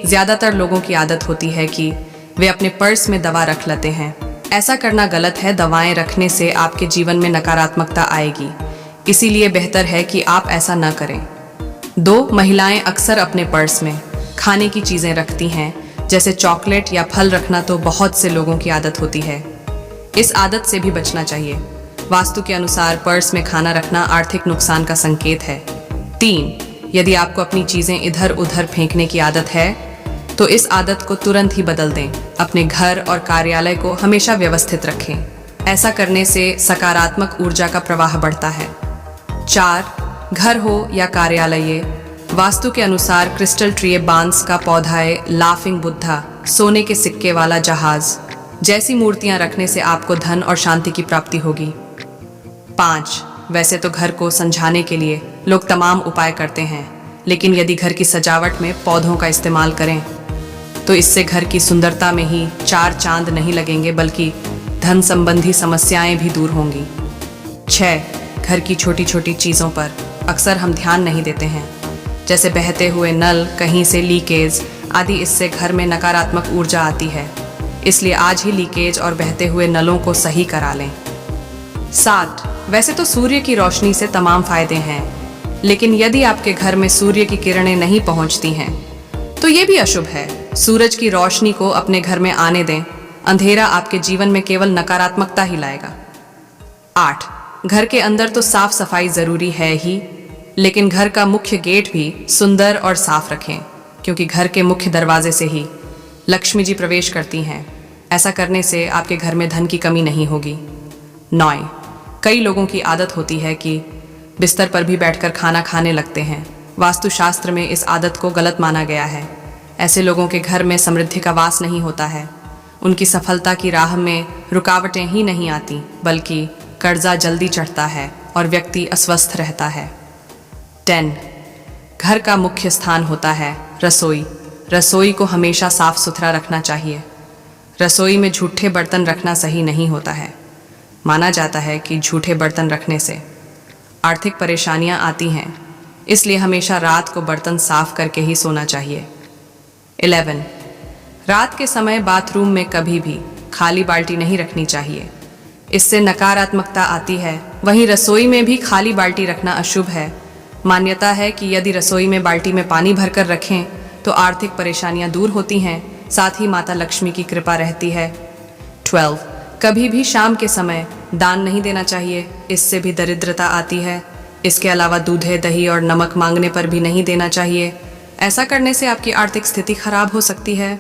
ज्यादातर लोगों की आदत होती है कि वे अपने पर्स में दवा रख लेते हैं। ऐसा करना गलत है। दवाएं रखने से आपके जीवन में नकारात्मकता आएगी, इसीलिए बेहतर है कि आप ऐसा न करें। 2, महिलाएं अक्सर अपने पर्स में खाने की चीजें रखती हैं, जैसे चॉकलेट या फल रखना तो बहुत से लोगों की आदत होती है। इस आदत से भी बचना चाहिए। वास्तु के अनुसार पर्स में खाना रखना आर्थिक नुकसान का संकेत है। 3, यदि आपको अपनी चीजें इधर उधर फेंकने की आदत है तो इस आदत को तुरंत ही बदल दें। अपने घर और कार्यालय को हमेशा व्यवस्थित रखें। ऐसा करने से सकारात्मक ऊर्जा का प्रवाह बढ़ता है। 4, घर हो या कार्यालय, वास्तु के अनुसार क्रिस्टल ट्री, बांस का पौधा, लाफिंग बुद्धा, सोने के सिक्के वाला जहाज जैसी मूर्तियां रखने से आपको धन और शांति की प्राप्ति होगी। 5, वैसे तो घर को संजाने के लिए लोग तमाम उपाय करते हैं, लेकिन यदि घर की सजावट में पौधों का इस्तेमाल करें तो इससे घर की सुंदरता में ही 4 चांद नहीं लगेंगे, बल्कि धन संबंधी समस्याएं भी दूर होंगी। 6, घर की छोटी छोटी चीज़ों पर अक्सर हम ध्यान नहीं देते हैं, जैसे बहते हुए नल, कहीं से लीकेज आदि। इससे घर में नकारात्मक ऊर्जा आती है, इसलिए आज ही लीकेज और बहते हुए नलों को सही करा लें। 7, वैसे तो सूर्य की रोशनी से तमाम फायदे हैं, लेकिन यदि आपके घर में सूर्य की किरणें नहीं पहुंचती हैं तो ये भी अशुभ है। सूरज की रोशनी को अपने घर में आने दें। अंधेरा आपके जीवन में केवल नकारात्मकता ही लाएगा। 8, घर के अंदर तो साफ सफाई जरूरी है ही, लेकिन घर का मुख्य गेट भी सुंदर और साफ रखें, क्योंकि घर के मुख्य दरवाजे से ही लक्ष्मी जी प्रवेश करती हैं। ऐसा करने से आपके घर में धन की कमी नहीं होगी। 9, कई लोगों की आदत होती है कि बिस्तर पर भी बैठकर खाना खाने लगते हैं। वास्तुशास्त्र में इस आदत को गलत माना गया है। ऐसे लोगों के घर में समृद्धि का वास नहीं होता है। उनकी सफलता की राह में रुकावटें ही नहीं आती, बल्कि कर्जा जल्दी चढ़ता है और व्यक्ति अस्वस्थ रहता है। 10, घर का मुख्य स्थान होता है रसोई। रसोई को हमेशा साफ सुथरा रखना चाहिए। रसोई में झूठे बर्तन रखना सही नहीं होता है। माना जाता है कि झूठे बर्तन रखने से आर्थिक परेशानियां आती हैं, इसलिए हमेशा रात को बर्तन साफ करके ही सोना चाहिए। 11, रात के समय बाथरूम में कभी भी खाली बाल्टी नहीं रखनी चाहिए, इससे नकारात्मकता आती है। वहीं रसोई में भी खाली बाल्टी रखना अशुभ है। मान्यता है कि यदि रसोई में बाल्टी में पानी भरकर रखें तो आर्थिक परेशानियां दूर होती हैं, साथ ही माता लक्ष्मी की कृपा रहती है। 12, कभी भी शाम के समय दान नहीं देना चाहिए, इससे भी दरिद्रता आती है। इसके अलावा दूध, दही और नमक मांगने पर भी नहीं देना चाहिए। ऐसा करने से आपकी आर्थिक स्थिति खराब हो सकती है।